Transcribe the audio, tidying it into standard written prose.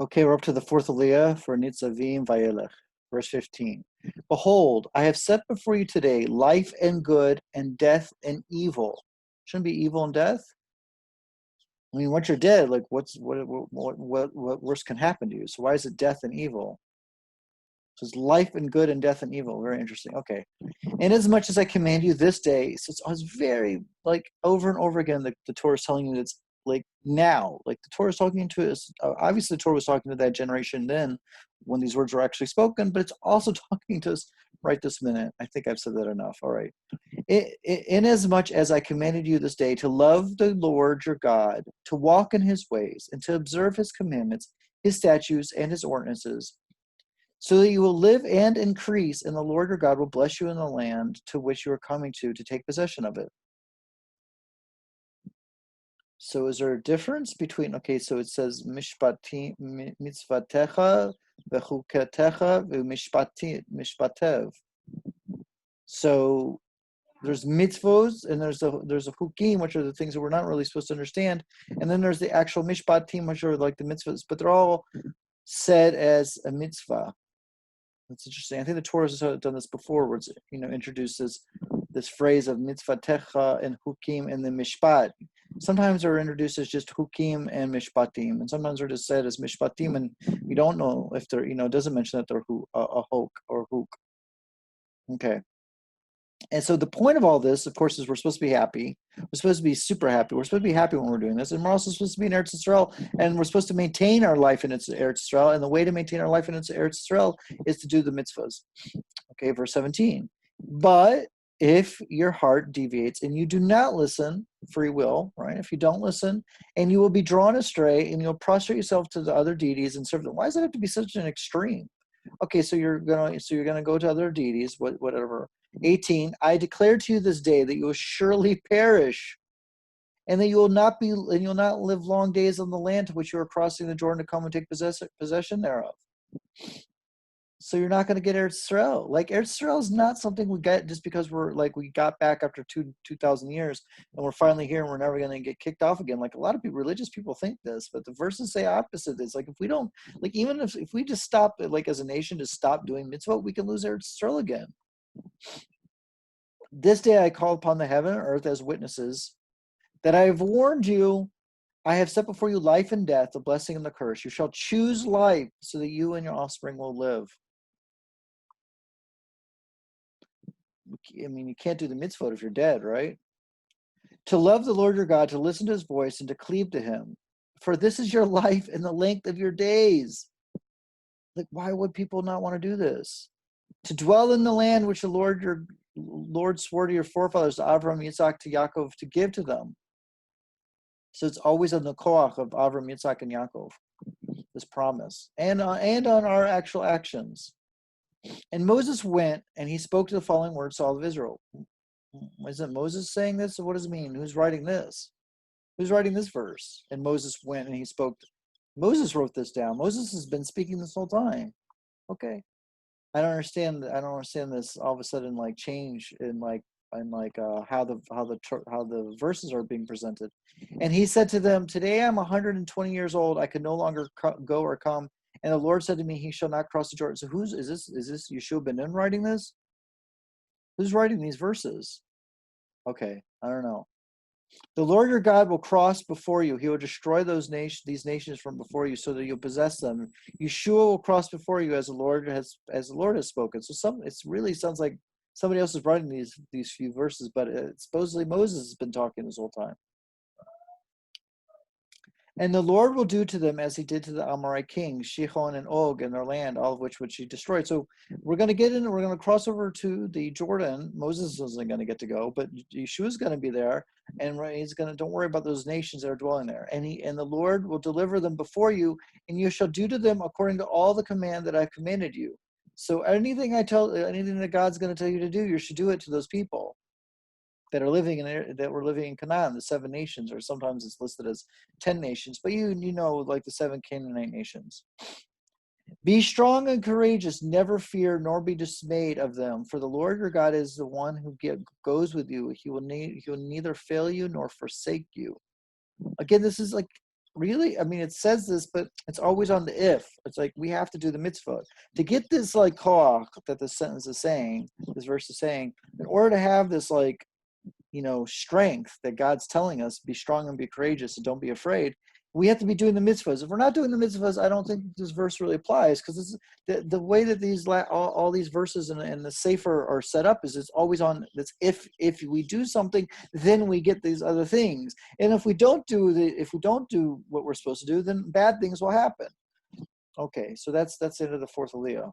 Okay, we're up to the fourth aliyah for Nitzavim Vayelech, verse 15. Behold, I have set before you today life and good and death and evil. Shouldn't be evil and death. I mean, once you're dead, like what worse can happen to you? So why is it death and evil? So it's life and good and death and evil. Very interesting. Okay. Inasmuch as I command you this day, so it's very like over and over again, the Torah is telling you that it's like now, like the Torah is talking to us. Obviously, the Torah was talking to that generation then when these words were actually spoken, but it's also talking to us right this minute. I think I've said that enough. All right. Inasmuch as I commanded you this day to love the Lord your God, to walk in his ways, and to observe his commandments, his statutes, and his ordinances, so that you will live and increase, and the Lord your God will bless you in the land to which you are coming to take possession of it. So is there a difference between, okay, so it says mitzvatecha v'chukatecha v'mishpatev. So there's mitzvos and there's a hukim, which are the things that we're not really supposed to understand, and then there's the actual mishpatim, which are like the mitzvahs, but they're all said as a mitzvah. That's interesting. I think the Torah has done this before, where it's introduces this phrase of mitzvatecha and hukim and the mishpat. Sometimes they're introduced as just hukim and mishpatim, and sometimes they're just said as mishpatim, and we don't know if they're it doesn't mention that they're a hok or huk. Okay. And so the point of all this, of course, is we're supposed to be happy. We're supposed to be super happy. We're supposed to be happy when we're doing this. And we're also supposed to be in Eretz Yisrael. And we're supposed to maintain our life in Eretz Yisrael. And the way to maintain our life in Eretz Yisrael is to do the mitzvahs. Okay, verse 17. But if your heart deviates and you do not listen, free will, right? If you don't listen, and you will be drawn astray and you'll prostrate yourself to the other deities and serve them. Why does it have to be such an extreme? Okay, so you're gonna go to other deities, whatever. 18, I declare to you this day that you will surely perish, and that you'll not live long days on the land to which you are crossing the Jordan to come and take possession thereof. So you're not going to get Eretz Yisrael. Like Eretz Yisrael is not something we get just because we got back after 2,000 years and we're finally here and we're never going to get kicked off again. Like a lot of religious people think this, but the verses say opposite. It's like if we don't, like even if we just stop, like as a nation, just stop doing mitzvah, we can lose Eretz Yisrael again. This day I call upon the heaven and earth as witnesses that I have warned you. I have set before you life and death, the blessing and the curse. You shall choose life so that you and your offspring will live. I mean, you can't do the mitzvot if you're dead, right? To love the Lord your God, to listen to his voice, and to cleave to him. For this is your life and the length of your days. Like, why would people not want to do this? To dwell in the land which the Lord your Lord swore to your forefathers, to Avram, Yitzhak, to Yaakov, to give to them. So it's always on the koach of Avram, Yitzhak, and Yaakov, this promise, and on our actual actions. And Moses went and he spoke to the following words to all of Israel. Isn't Moses saying this? What does it mean? Who's writing this? Who's writing this verse? And Moses went and he spoke. Moses wrote this down. Moses has been speaking this whole time. Okay. I don't understand this all of a sudden like change in how the verses are being presented. And he said to them, today I'm 120 years old. I can no longer go or come. And the Lord said to me, he shall not cross the Jordan. So is this Yeshua ben Nun writing this? Who's writing these verses? Okay, I don't know. The Lord your God will cross before you. He will destroy these nations from before you, so that you'll possess them. Yeshua will cross before you as the Lord has spoken. So it really sounds like somebody else is writing these few verses, but supposedly Moses has been talking this whole time. And the Lord will do to them as he did to the Amorite kings, Shihon and Og, and their land, all of which he destroyed. So we're going to cross over to the Jordan. Moses isn't going to get to go, but Yeshua's going to be there, and he's going to, don't worry about those nations that are dwelling there. And the Lord will deliver them before you, and you shall do to them according to all the command that I've commanded you. So anything that God's going to tell you to do, you should do it to those people that were living in Canaan, the 7 nations, or sometimes it's listed as 10 nations, but like the 7 Canaanite nations. Be strong and courageous, never fear nor be dismayed of them, for the Lord your God is the one who goes with you. He will neither fail you nor forsake you. Again, this is like really? I mean, it says this, but it's always on the if. It's like we have to do the mitzvah. To get this like koach that this sentence is saying, this verse is saying, in order to have this like, strength that God's telling us, be strong and be courageous and don't be afraid, we have to be doing the mitzvahs. If we're not doing the mitzvahs, I don't think this verse really applies, because the way that these all these verses and the sefer are set up is it's always on this. If we do something, then we get these other things, and if we don't do what we're supposed to do, then bad things will happen. Okay, so that's the end of the fourth aliyah.